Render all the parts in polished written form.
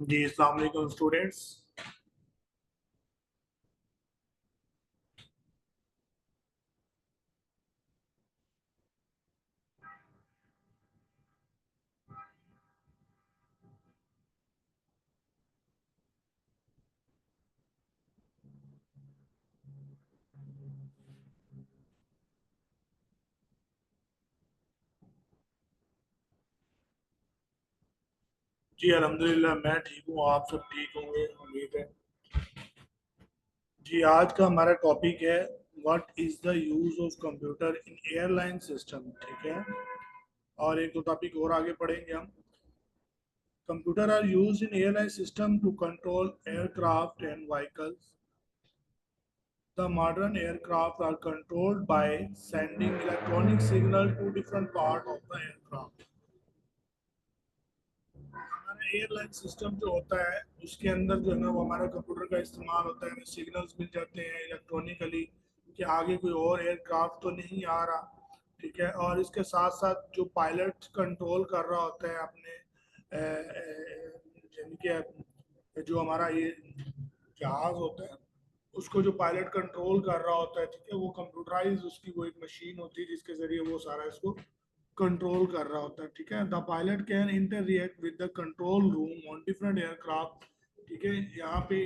जी अस्सलाम वालेकुम स्टूडेंट्स। जी अल्हम्दुलिल्लाह मैं ठीक हूँ, आप सब ठीक होंगे उम्मीद है। जी आज का हमारा टॉपिक है what is the use of computer in airline system. ठीक है, और एक दो टॉपिक और आगे पढ़ेंगे हम। Computer are used in airline system to control aircraft and vehicles. The modern aircraft are controlled by sending electronic signal to different part of the aircraft. हमारा एयरलाइन सिस्टम जो होता है उसके अंदर जो है ना वो हमारा कंप्यूटर का इस्तेमाल होता है। सिग्नल्स मिल जाते हैं इलेक्ट्रॉनिकली कि आगे कोई और एयरक्राफ्ट तो नहीं आ रहा। ठीक है, और इसके साथ साथ जो पायलट कंट्रोल कर रहा होता है अपने यानी कि जो हमारा ये जहाज होता है उसको जो पायलट कंट्रोल कर रहा होता है, ठीक है, वो कंप्यूटराइज उसकी वो एक मशीन होती है जिसके जरिए वो सारा इसको कंट्रोल कर रहा होता है। ठीक है, the pilot can inter react with the control room on different aircraft. ठीक है, यहाँ पे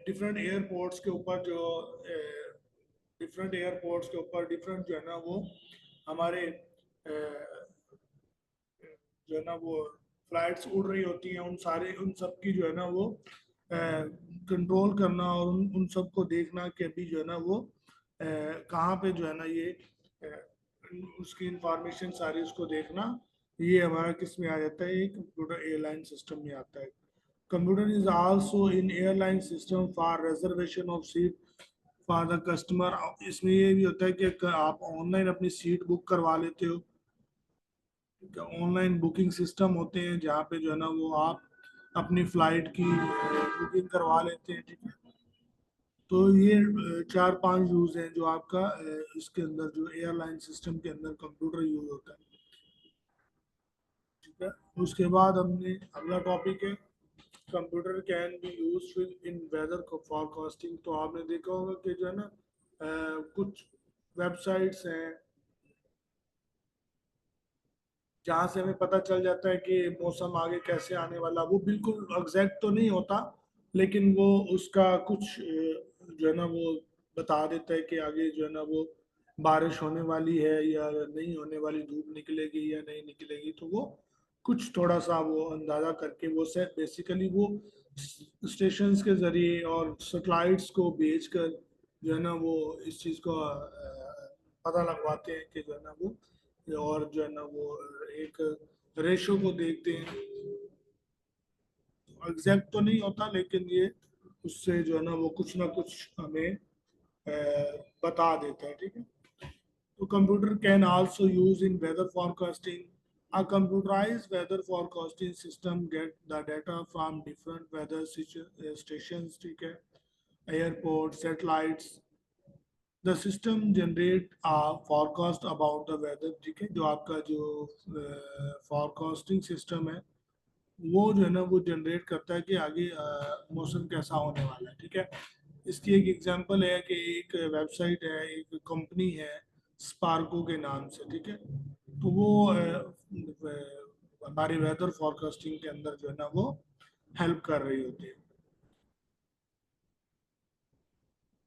डिफरेंट एयरपोर्ट्स के ऊपर जो डिफरेंट जो है ना वो हमारे जो है ना वो फ्लाइट्स उड़ रही होती हैं, उन सब की जो है ना वो कंट्रोल करना और उन सब को देखना कि अभी जो है ना वो कहाँ पे जो है ना ये उसकी इंफॉर्मेशन सारी उसको देखना। ये हमारा किस में आ जाता है, ये कंप्यूटर एयरलाइन सिस्टम में आता है। Computer is also in airline system for reservation of seat for the customer. इसमें ये भी होता है कि आप ऑनलाइन अपनी सीट बुक करवा लेते हो। ऑनलाइन बुकिंग सिस्टम होते हैं जहाँ पे जो है ना वो आप अपनी फ्लाइट की बुकिंग करवा लेते हैं। ठीक है, तो ये चार पांच यूज हैं जो आपका इसके अंदर जो एयरलाइन सिस्टम के अंदर कंप्यूटर यूज होता है। ठीक है, उसके बाद हमने अगला टॉपिक है computer can be used in weather forecasting. तो आपने देखा होगा कि जो है ना कुछ वेबसाइट्स हैं जहाँ से हमें पता चल जाता है कि मौसम आगे कैसे आने वाला। वो बिल्कुल एग्जैक्ट तो नहीं होता, लेकिन वो उसका कुछ जो है ना वो बता देता है कि आगे जो है ना वो बारिश होने वाली है या नहीं होने वाली, धूप निकलेगी या नहीं निकलेगी। तो वो कुछ थोड़ा सा वो अंदाजा करके वो से बेसिकली वो स्टेशंस के जरिए और सैटेलाइट्स को भेजकर जो है ना वो इस चीज़ को पता लगवाते हैं कि जो है ना वो, और जो है ना वो एक रेशो को देखते हैं। एग्जैक्ट तो नहीं होता, लेकिन ये उससे जो है ना कुछ हमें बता देता है। ठीक है, तो computer can also use in weather forecasting. A computerized weather forecasting system get the data from different weather stations, ठीक है, airport, satellites. The system generate a forecast about the weather। ठीक है, जो आपका जो forecasting system है वो जो है ना वो जनरेट करता है कि आगे मौसम कैसा होने वाला है। ठीक है, इसकी एक एग्जांपल है कि एक वेबसाइट है, एक कंपनी है स्पार्को के नाम से। ठीक है, तो वो हमारे वेदर फॉरकास्टिंग के अंदर जो है ना वो हेल्प कर रही होती है।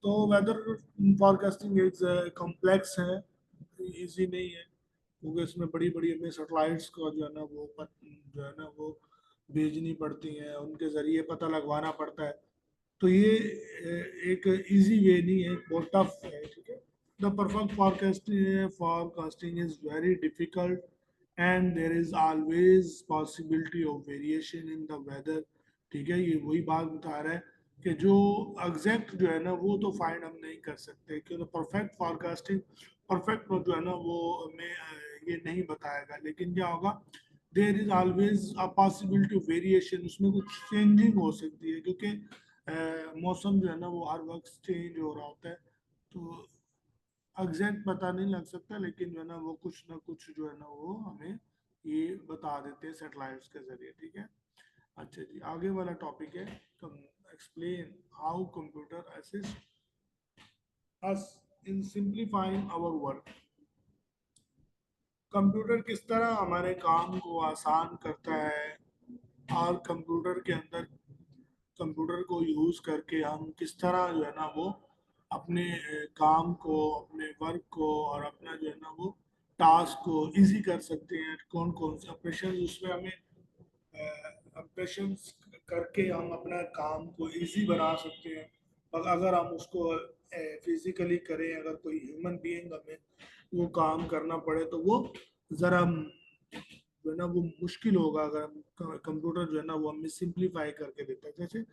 तो वेदर फॉरकास्टिंग एक कॉम्प्लेक्स है, इजी नहीं है, क्योंकि इसमें बड़ी बड़ी हमें सैटेलाइट्स को जो है ना वो जो है ना वो भेजनी पड़ती हैं, उनके जरिए पता लगवाना पड़ता है। तो ये एक इजी वे नहीं है, बहुत टफ है। ठीक है, the perfect forecasting is very difficult and there is always possibility of variation in the weather. ठीक है, ये वही बात बता रहा है कि जो एग्जैक्ट जो है ना वो तो फाइंड हम नहीं कर सकते, क्योंकि परफेक्ट फॉरकास्टिंग परफेक्ट जो है ना वो हमें ये नहीं बताएगा। लेकिन क्या होगा, देर is always a possibility of variation, उसमें कुछ चेंजिंग हो सकती है, क्योंकि मौसम जो है ना वो हर वक्त चेंज हो रहा होता है। तो एग्जैक्ट पता नहीं लग सकता, लेकिन जो है ना वो कुछ ना कुछ जो है ना वो हमें ये बता देते हैं सेटेलाइट्स के जरिए। ठीक है, अच्छा जी, आगे वाला टॉपिक है explain how computer assist us in simplifying our work. Computer किस तरह हमारे काम को आसान करता है, और कंप्यूटर के अंदर कंप्यूटर को यूज करके हम किस तरह जो है ना वो अपने काम को, अपने वर्क को और अपना जो है ना वो टास्क को इजी कर सकते हैं। कौन कौन से ऑपरेशन उसमें हमें ऑपरेशन करके हम अपना काम को इजी बना सकते हैं। और अगर हम उसको फिजिकली करें, अगर कोई ह्यूमन बीइंग हमें वो काम करना पड़े तो वो ज़रा जो है ना वो मुश्किल होगा। अगर हम कंप्यूटर जो है ना वो हमें सिंप्लीफाई करके देता है। जैसे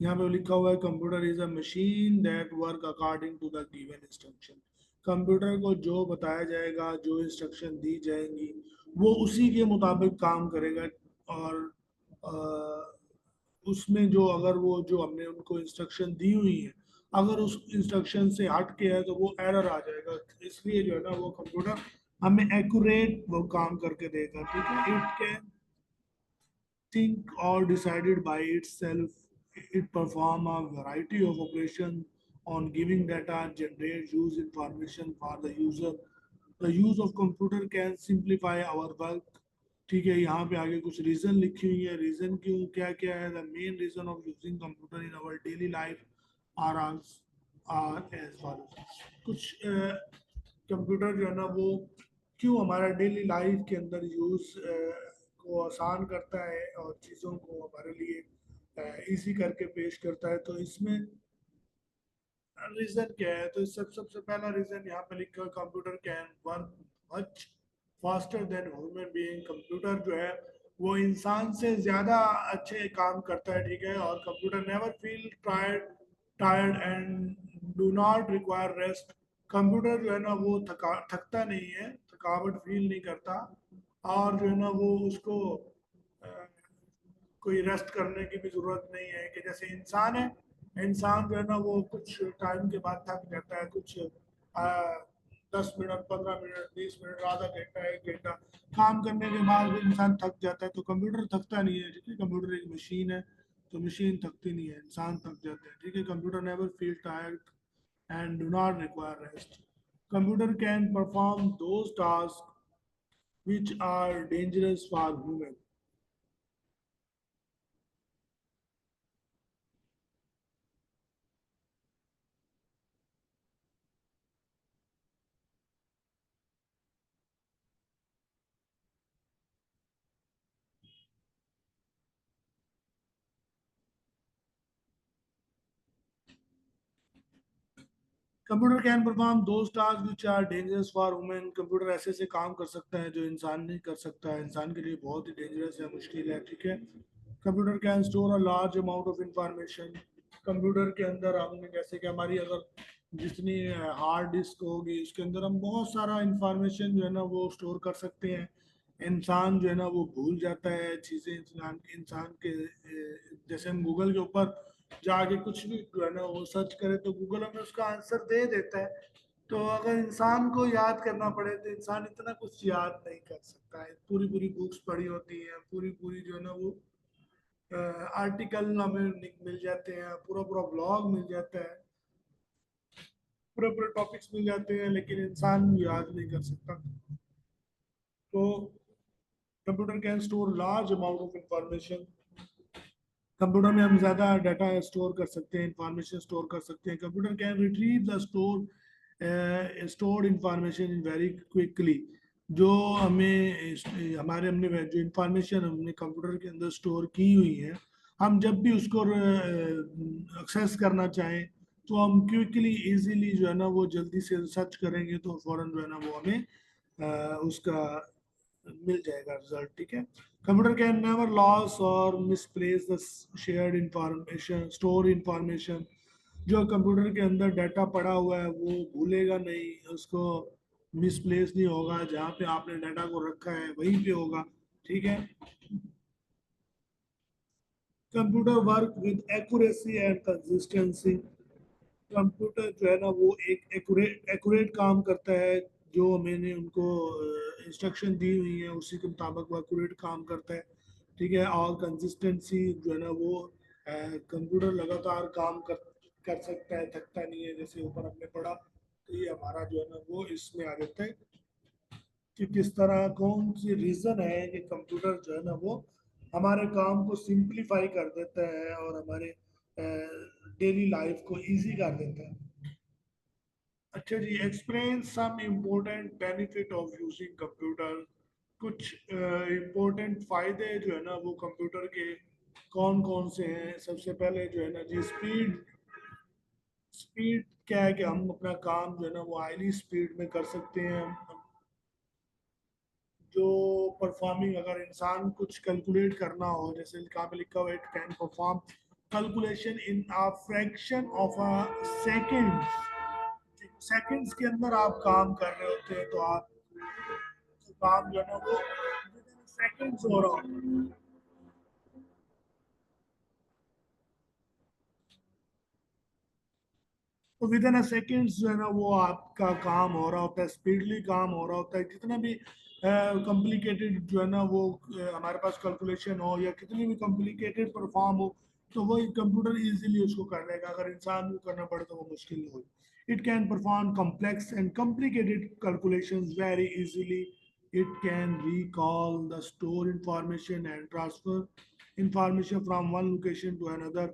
यहाँ पे लिखा हुआ है, computer is a machine that work according to the given instruction. Computer को जो बताया जाएगा, जो इंस्ट्रक्शन दी जाएंगी, वो उसी के मुताबिक काम करेगा। और उसमें जो अगर वो जो हमने उनको इंस्ट्रक्शन दी हुई है, अगर उस इंस्ट्रक्शन से हट के है तो वो एरर आ जाएगा। इसलिए जो है ना वो कंप्यूटर हमें एक्यूरेट वो काम करके देगा। ठीक है, it can think or decided by itself. It perform a variety of operations on giving data, generate use information for the user. The use of computer can simplify our work. ठीक है, यहाँ पे आगे कुछ रीजन लिखी हुई है। Reason क्यों, क्या क्या है? The main reason of using computer in our daily life are are as follows. कुछ कंप्यूटर जो है ना वो क्यों हमारा डेली लाइफ के अंदर यूज को आसान करता है और चीज़ों को हमारे लिए इजी करके पेश करता है। तो इसमें रीजन क्या है? तो इस सबसे पहला रीजन यहाँ पे लिखा है, computer can work much faster than human being. Computer जो है वो इंसान से ज्यादा अच्छे काम करता है। ठीक है, और computer never feel tired and do not require rest. Computer जो है ना वो थकता नहीं है, थकावट फील नहीं करता। और जो है ना वो उसको अ, कोई रेस्ट करने की भी जरूरत नहीं है कि जैसे इंसान है। इंसान जो है ना वो कुछ टाइम के बाद थक जाता है। कुछ 10 मिनट, 15 मिनट, 20 मिनट, आधा घंटा, 1 घंटा काम करने के बाद भी इंसान थक जाता है। तो कंप्यूटर थकता नहीं है। ठीक है, कंप्यूटर एक मशीन है, तो मशीन थकती नहीं है, इंसान थक जाते हैं। ठीक है, computer never feel tired and do not require rest. Computer can perform those task which are dangerous for human। Computer can perform those task which are dangerous for women. Computer ऐसे ऐसे काम कर सकता है जो इंसान नहीं कर सकता है, इंसान के लिए बहुत ही डेंजरस है, मुश्किल है। ठीक है, computer can store a large amount of information. Computer के अंदर हमने जैसे कि हमारी अगर जितनी हार्ड डिस्क होगी उसके अंदर हम बहुत सारा इंफॉर्मेशन जो है ना वो स्टोर कर सकते हैं। इंसान जो है ना वो भूल जाता है चीज़ें। इंसान इंसान के जैसे हम गूगल के ऊपर जाके कुछ भी जो है ना वो सर्च करें तो गूगल हमें उसका आंसर दे देता है। तो अगर इंसान को याद करना पड़े तो इंसान इतना कुछ याद नहीं कर सकता है। पूरी पूरी बुक्स पढ़ी होती हैं, पूरी पूरी जो है ना वो आर्टिकल हमें मिल जाते हैं, पूरा पूरा ब्लॉग मिल जाता है, पूरे पूरे टॉपिक्स मिल जाते हैं, लेकिन इंसान याद नहीं कर सकता। तो computer can store large amount of information. Computer में हम ज़्यादा डाटा स्टोर कर सकते हैं, इंफॉर्मेशन स्टोर कर सकते हैं। Computer can retrieve the stored information in very quickly. जो हमें हमारे हमने जो इंफॉर्मेशन हमने कंप्यूटर के अंदर स्टोर की हुई है, हम जब भी उसको एक्सेस करना चाहें तो हम क्विकली इजीली जो है ना वो जल्दी से सर्च करेंगे तो फौरन जो है ना वो हमें उसका मिल जाएगा रिजल्ट। ठीक है, कंप्यूटर कैन नेवर लॉस और misplace the shared information, store information. जो कंप्यूटर के अंदर डाटा पड़ा हुआ है वो भूलेगा नहीं, उसको मिसप्लेस नहीं होगा। जहाँ पे आपने डाटा को रखा है वहीं पे होगा। ठीक है, computer work with accuracy and consistency. Computer जो है ना वो एक एक्यूरेट एक्यूरेट काम करता है। जो मैंने उनको इंस्ट्रक्शन दी हुई है उसी के मुताबिक वो एक्यूरेट काम करता है। ठीक है। और कंसिस्टेंसी जो है ना वो कंप्यूटर लगातार काम कर सकता है, थकता नहीं है, जैसे ऊपर हमने पढ़ा। तो ये हमारा जो है ना वो इसमें आ जाता है कि किस तरह कौन सी रीज़न है कि कंप्यूटर जो है ना वो हमारे काम को सिंप्लीफाई कर देता है और हमारे डेली लाइफ को इजी कर देता है। अच्छा जी, explain some important benefit of using computer. कुछ इम्पोर्टेंट फायदे जो है ना वो कंप्यूटर के कौन कौन से हैं। सबसे पहले जो है ना जी स्पीड। स्पीड क्या है कि हम अपना काम जो है ना वो हाईली स्पीड में कर सकते हैं। जो परफॉर्मिंग, अगर इंसान कुछ कैलकुलेट करना हो, जैसे कहाँ पे लिखा हुआ है, it can perform calculation in a fraction of a seconds. Seconds के अंदर आप काम कर रहे होते हैं, तो आप काम जो है ना वो सेकंड्स हो रहा होता है। तो विद इन अ सेकेंड्स जो है ना वो आपका काम हो रहा होता है, स्पीडली काम हो रहा होता है। जितना भी कॉम्प्लिकेटेड जो है ना वो हमारे पास कैलकुलेशन हो या कितनी भी कॉम्प्लिकेटेड परफॉर्म हो, तो वो कंप्यूटर इजीली उसको कर लेगा। अगर इंसान को करना पड़े तो वो मुश्किल हो। It can perform complex and complicated calculations very easily. It can recall the store information and transfer information from one location to another।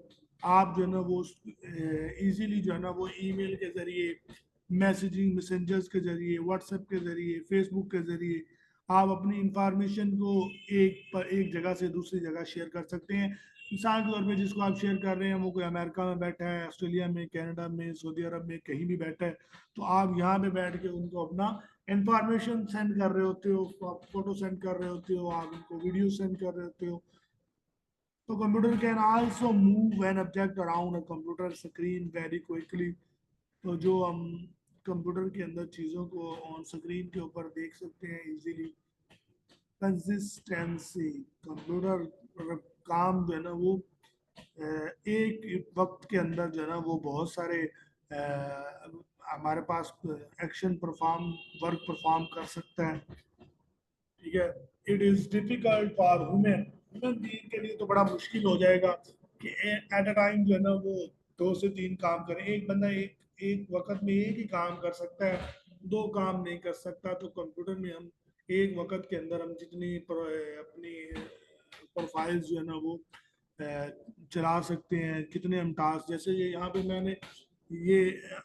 आप जो है ना वो इजीली जो है ना वो ईमेल के जरिए, मैसेजिंग मैसेंजर्स के जरिए, व्हाट्सएप के जरिए, फेसबुक के जरिए आप अपनी इंफॉर्मेशन को एक जगह से दूसरी जगह शेयर कर सकते हैं। मिसाल के तौर पे जिसको आप शेयर कर रहे हैं वो कोई अमेरिका में बैठा है, ऑस्ट्रेलिया में, कनाडा में, सऊदी अरब में, कहीं भी बैठा है, तो आप यहाँ पे बैठ के उनको अपना इंफॉर्मेशन सेंड कर रहे होते हो, आप फोटो सेंड कर रहे होते हो, आप उनको वीडियो सेंड कर रहे होते हो। तो computer can also move an object around a computer screen very quickly. तो जो हम कंप्यूटर के अंदर चीज़ों को ऑन स्क्रीन के ऊपर देख सकते हैं इजीली। कंसिस्टेंसी, कंप्यूटर काम जो है ना वो एक वक्त के अंदर जो है ना वो बहुत सारे हमारे पास एक्शन परफॉर्म, वर्क परफॉर्म कर सकता है। ठीक है। It is difficult for women. Women being के लिए तो बड़ा मुश्किल हो जाएगा कि एट अ टाइम जो है ना वो दो से तीन काम करे। एक बंदा एक एक वक्त में एक ही काम कर सकता है, दो काम नहीं कर सकता। तो कंप्यूटर में हम एक वक्त के अंदर हम जितनी अपनी प्रोफाइल्स जो है ना वो चला सकते हैं, कितने हम टास्क, जैसे ये यहाँ पे मैंने ये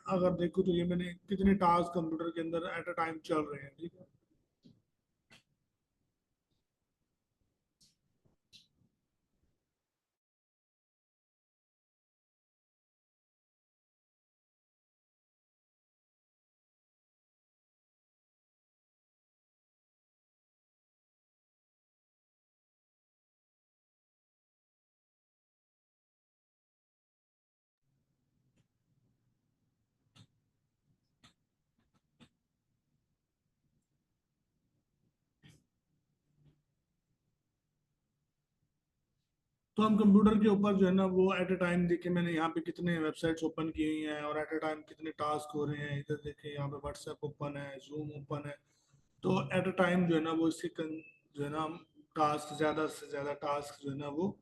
अगर देखो तो ये मैंने कितने टास्क कंप्यूटर के अंदर एट अ टाइम चल रहे हैं। ठीक है। तो हम कंप्यूटर के ऊपर जो है ना वो एट अ टाइम देखे, मैंने यहाँ पे कितने वेबसाइट्स ओपन की हुई हैं और एट अ टाइम कितने टास्क हो रहे हैं। इधर देखे यहाँ पे व्हाट्सएप ओपन है, जूम ओपन है। तो एट अ टाइम जो है ना वो जो है ना हम टास्क, ज़्यादा से ज़्यादा टास्क जो है ना वो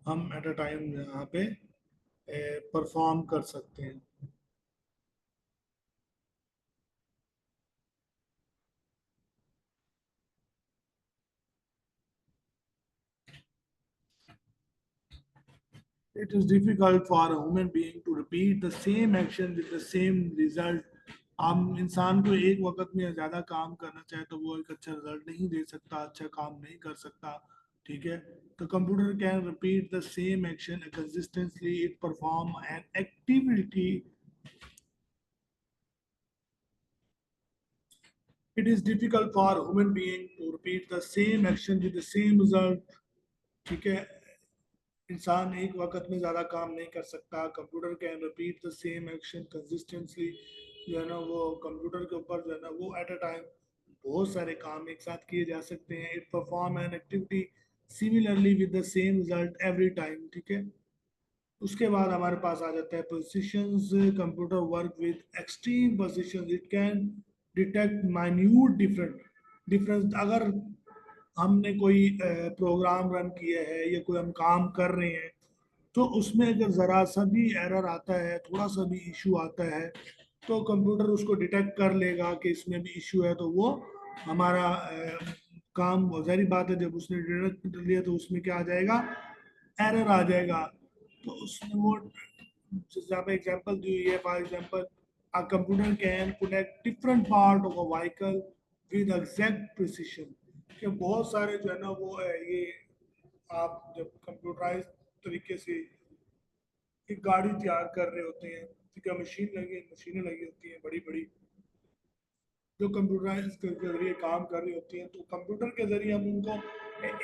हम एट अ टाइम यहाँ पे परफॉर्म कर सकते हैं। It is difficult for a human being to repeat the same action with the same result। हम इंसान को एक वक्त में ज़्यादा काम करना चाहे तो वो एक अच्छा रिजल्ट नहीं दे सकता, अच्छा काम नहीं कर सकता। ठीक है। तो computer can repeat the same action consistently. It perform an activity. It is difficult for human being to repeat the same action with the same result. ठीक है। इंसान एक वक्त में ज़्यादा काम नहीं कर सकता। Computer can repeat the same action consistently. जो है ना वो कंप्यूटर के ऊपर जो है ना वो एट अ टाइम बहुत सारे काम एक साथ किए जा सकते हैं। It perform an activity similarly with the same result every time. ठीक है। उसके बाद हमारे पास आ जाता है positions. Computer work with extreme positions. It can detect minute different difference. अगर हमने कोई प्रोग्राम रन किया है या कोई हम काम कर रहे हैं, तो उसमें अगर ज़रा सा भी एरर आता है, थोड़ा सा भी इशू आता है, तो कंप्यूटर उसको डिटेक्ट कर लेगा कि इसमें भी इशू है, तो वो हमारा काम, जारी बात है, जब उसने डिटेक्ट कर लिया तो उसमें क्या आ जाएगा, एरर आ जाएगा। तो उसमें वो, जैसे आपने एग्जांपल दी हुई है, for example a computer can connect different part of a vehicle with exact precision, कि बहुत सारे जो है ना वो ये, आप जब कंप्यूटराइज तरीके से एक गाड़ी तैयार कर रहे होते हैं, ठीक है, मशीनें लगी होती हैं बड़ी बड़ी, जो कंप्यूटराइज के जरिए काम कर रही होती हैं, तो कंप्यूटर के जरिए हम उनको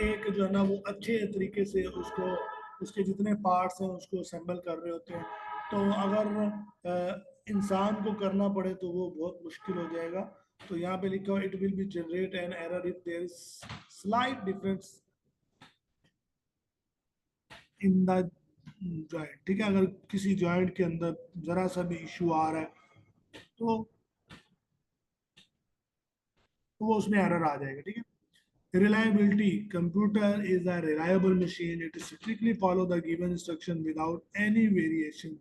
एक जो है ना वो अच्छे तरीके से उसको, उसके जितने पार्ट्स हैं उसको असेंबल कर रहे होते हैं। तो अगर इंसान को करना पड़े तो वो बहुत मुश्किल हो जाएगा। तो यहाँ पे लिखा हुआ, it will be generate an error if there is slight difference in the joint, ठीक है, अगर किसी जॉइंट के अंदर जरा सा भी इशू आ रहा है, तो वो उसमें एरर आ जाएगा, ठीक है। Reliability: computer is a reliable machine. It strictly follow the given instruction without any variation.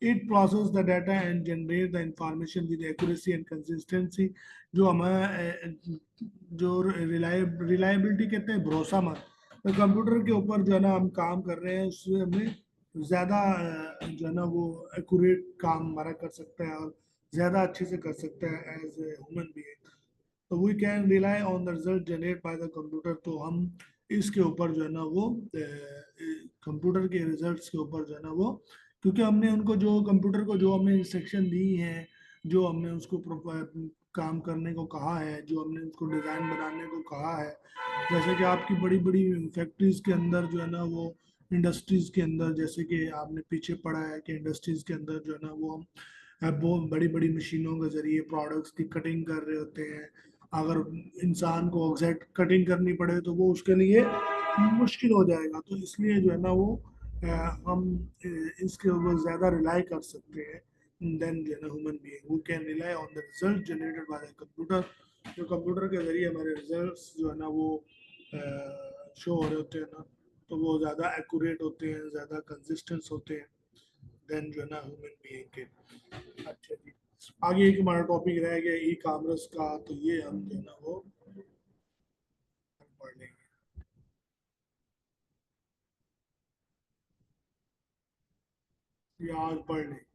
It process the data and generate the information with accuracy and consistency. जो हमारा जो रिलायबिलिटी कहते हैं, भरोसामंद, तो कंप्यूटर के ऊपर जो है ना हम काम कर रहे हैं, उससे हमें ज़्यादा जो है ना वो एक्यूरेट काम हमारा कर सकता है, और ज़्यादा अच्छे से कर सकता है एज ए ह्यूमन बीइंग। तो we can rely on the result generate by the computer, तो हम इसके ऊपर जो है ना वो कंप्यूटर के रिजल्ट्स के ऊपर जो है ना वो, क्योंकि हमने उनको जो कंप्यूटर को जो हमने इंस्ट्रक्शन दी है, जो हमने उसको काम करने को कहा है, जो हमने उसको डिज़ाइन बनाने को कहा है, जैसे कि आपकी बड़ी बड़ी फैक्ट्रीज के अंदर जो है ना वो, इंडस्ट्रीज के अंदर, जैसे कि आपने पीछे पढ़ा है कि इंडस्ट्रीज के अंदर जो है ना वो हम वो बड़ी बड़ी मशीनों के जरिए प्रोडक्ट्स की कटिंग कर रहे होते हैं। अगर इंसान को एग्जैक्ट कटिंग करनी पड़े तो वो उसके लिए मुश्किल हो जाएगा, तो इसलिए जो है ना वो हम इसके ऊपर ज़्यादा रिलाई कर सकते हैं देन जो है ना human being. We can rely on the result generated by the computer, जो कंप्यूटर के जरिए हमारे रिजल्ट्स जो है ना वो शो हो रहे होते हैं ना, तो वो ज़्यादा एक्यूरेट होते हैं, ज़्यादा कंसिस्टेंस होते हैं देन जो है ना ह्यूमन बीइंग के। अच्छा जी, आगे एक हमारा टॉपिक रह गया ई कॉमर्स का, तो ये हम जो है ना वो पढ़ लेंगे। ये आज पढ़ लेंगे।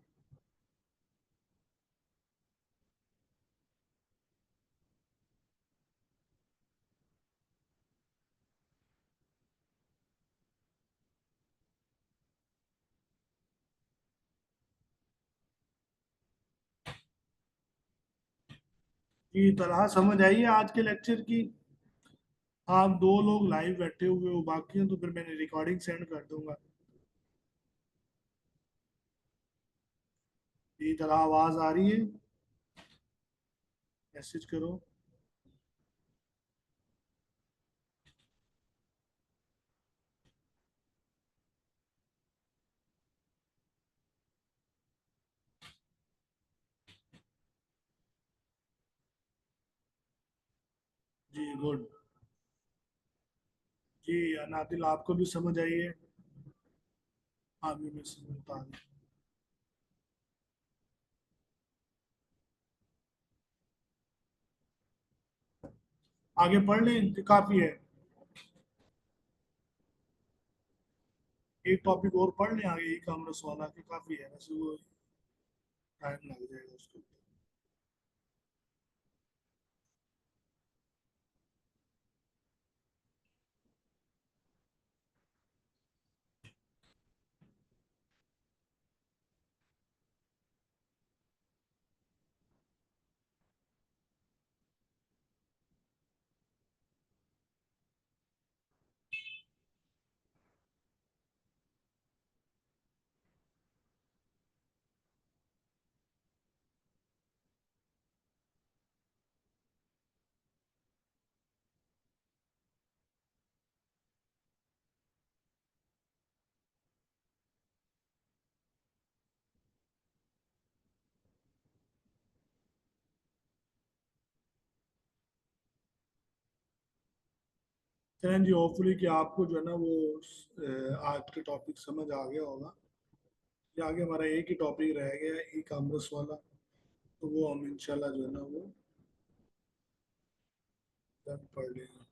जी, तरह समझ आई है आज के लेक्चर की। आप दो लोग लाइव बैठे हुए हो, बाकी हैं तो फिर मैंने रिकॉर्डिंग सेंड कर दूंगा। जी, तरह आवाज आ रही है, मैसेज करो। जी गुड। जी अनादिल, आपको भी समझ आई है? आप भी मैसेज में बता दें। आगे पढ़ लें कि काफी है? एक टॉपिक और पढ़ लें आगे, ई कॉमर्स वाला, कि काफी है? वैसे वो टाइम लग जाएगा उसको। चलें जी, होपफुली कि आपको जो है ना वो आज के टॉपिक समझ आ गया होगा। ये आगे हमारा एक ही टॉपिक रह गया है, ई कॉमर्स वाला। तो वो हम इंशाल्लाह जो है ना वो कल पढ़ लेंगे,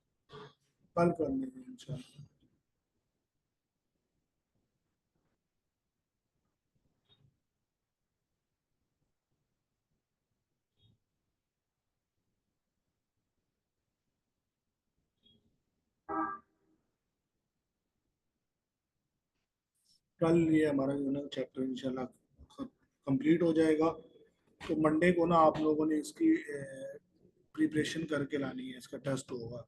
कल कर लेंगे इंशाल्लाह। कल ये हमारा जो है ना चैप्टर इंशाल्लाह कंप्लीट हो जाएगा। तो मंडे को ना आप लोगों ने इसकी प्रिपरेशन करके लानी है, इसका टेस्ट होगा।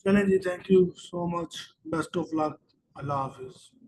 चलें जी, thank you so much, best of luck, अल्लाह हाफिज़।